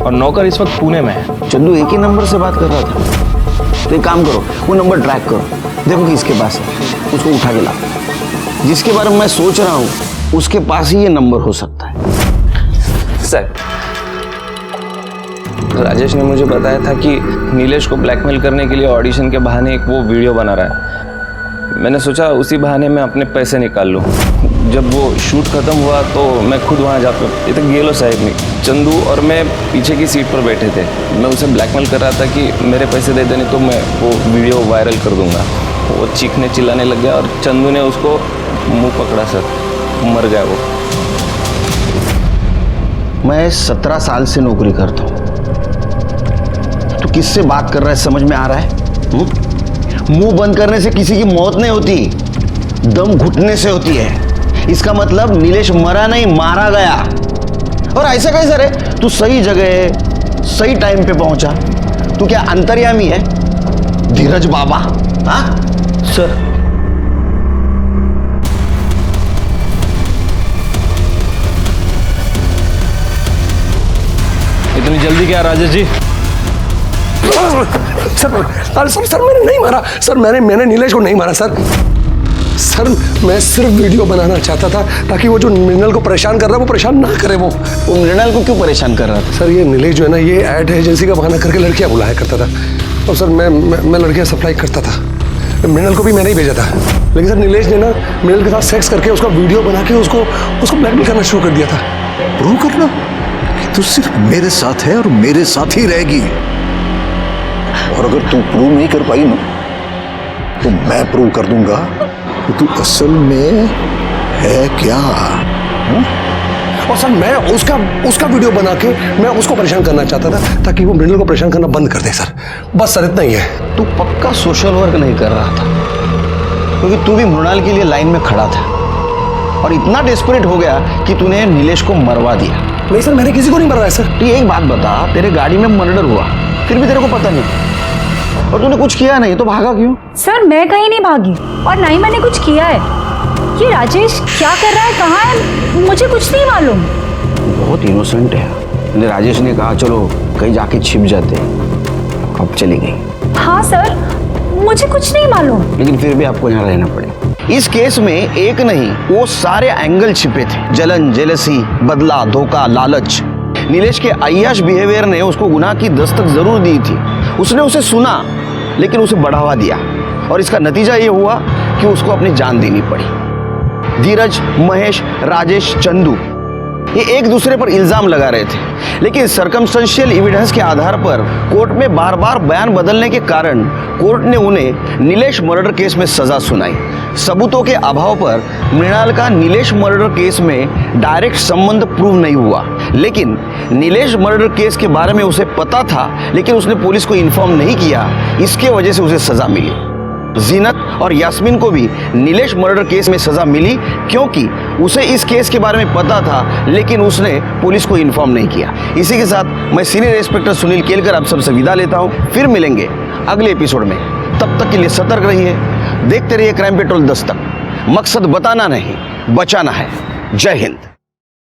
और नौकर इस वक्त पुणे में है। चंदू एक ही नंबर से बात कर रहा था। तो एक काम करो, वो नंबर ट्रैक करो, देखो कि इसके पास है, उसको उठा के लाओ। जिसके बारे में मैं सोच रहा हूँ उसके पास ही ये नंबर हो सकता है। सर, राजेश ने मुझे बताया था कि नीलेश को ब्लैकमेल करने के लिए ऑडिशन के बहाने एक वो वीडियो बना रहा है। मैंने सोचा उसी बहाने मैं अपने पैसे निकाल लूँ। जब वो शूट खत्म हुआ तो मैं खुद वहाँ जाकर, ये तो गेलो साहिब नहीं, चंदू और मैं पीछे की सीट पर बैठे थे। मैं उसे ब्लैकमेल कर रहा था कि मेरे पैसे दे देने तो मैं वो वीडियो वायरल कर दूंगा। वो चीखने चिल्लाने लग गया और चंदू ने उसको मुंह पकड़ा। सर, मर गया वो। मैं 17 साल से नौकरी करता हूँ। तो किससे बात कर रहा है समझ में आ रहा है? मुंह बंद करने से किसी की मौत नहीं होती, दम घुटने से होती है। इसका मतलब नीलेश मरा नहीं, मारा गया। और ऐसा कैसे रे? तू सही जगह सही टाइम पे पहुंचा। तू क्या अंतर्यामी है? धीरज बाबा? हाँ सर, इतनी जल्दी क्या राजेश जी? सर मैंने नहीं मारा सर, मैंने नीलेश को नहीं मारा सर। सर, मैं सिर्फ वीडियो बनाना चाहता था ताकि वो जो मृणाल को परेशान कर रहा है वो परेशान ना करे। वो मृणाल को क्यों परेशान कर रहा था? सर, ये नीलेश जो है ना, ये एड एजेंसी का बहाना करके लड़कियां बुलाया करता था। और सर मैं लड़कियां सप्लाई करता था। मृणाल को भी मैंने ही भेजा था। लेकिन सर, नीलेश ने ना मृणाल के साथ सेक्स करके उसका वीडियो बना के उसको ब्लैकमेल करना शुरू कर दिया था। प्रूव करना कि तू सिर्फ मेरे साथ है और मेरे साथ ही रहेगी। और अगर तू प्रूव नहीं कर पाई ना तो मैं प्रूव कर दूंगा कि तू असल में है क्या। और सर, मैं उसका वीडियो बना के मैं उसको परेशान करना चाहता था ताकि वो मृणाल को परेशान करना बंद कर दे। सर, बस सर, इतना ही है। तू पक्का सोशल वर्क नहीं कर रहा था, क्योंकि तू भी मृणाल के लिए लाइन में खड़ा था और इतना डेस्परेट हो गया कि तूने नीलेश को मरवा दिया। नहीं सर, मैंने किसी को नहीं मरवाया सर। तो एक बात बता, तेरे गाड़ी में मर्डर हुआ फिर भी तेरे को पता नहीं और तूने कुछ किया नहीं, तो भागा क्यों? सर, मैं कहीं नहीं भागी और ना ही मैंने कुछ किया है। ये राजेश क्या कर रहा है, कहाँ है, मुझे कुछ नहीं मालूम। बहुत इनोसेंट है। राजेश ने कहा चलो कहीं जाके छिप जाते, अब चली गई। हाँ सर, मुझे कुछ नहीं मालूम। लेकिन फिर भी आपको यहाँ रहना पड़े। इस केस में एक नहीं, वो सारे एंगल छिपे थे। जलन, जेलसी, बदला, धोखा, लालच। नीलेश के अय्याश बिहेवियर ने उसको गुनाह की दस्तक जरूर दी थी। उसने उसे सुना लेकिन उसे बढ़ावा दिया और इसका नतीजा ये हुआ कि उसको अपनी जान देनी पड़ी। धीरज, महेश, राजेश, चंदू ये एक दूसरे पर इल्जाम लगा रहे थे, लेकिन सर्कमस्टेंशियल एविडेंस के आधार पर कोर्ट में बार बार बयान बदलने के कारण कोर्ट ने उन्हें नीलेश मर्डर केस में सजा सुनाई। सबूतों के अभाव पर मृणाल का नीलेश मर्डर केस में डायरेक्ट संबंध प्रूव नहीं हुआ, लेकिन नीलेश मर्डर केस के बारे में उसे पता था लेकिन उसने पुलिस को इन्फॉर्म नहीं किया, इसके वजह से उसे सजा मिली। जीनत और यास्मीन को भी नीलेश मर्डर केस में सजा मिली क्योंकि उसे इस केस के बारे में पता था लेकिन उसने पुलिस को इन्फॉर्म नहीं किया। इसी के साथ मैं सीनियर इंस्पेक्टर सुनील केलकर आप सबसे विदा लेता हूं। फिर मिलेंगे अगले एपिसोड में, तब तक के लिए सतर्क रहिए, देखते रहिए क्राइम पेट्रोल दस्तक। मकसद बताना नहीं, बचाना है। जय हिंद।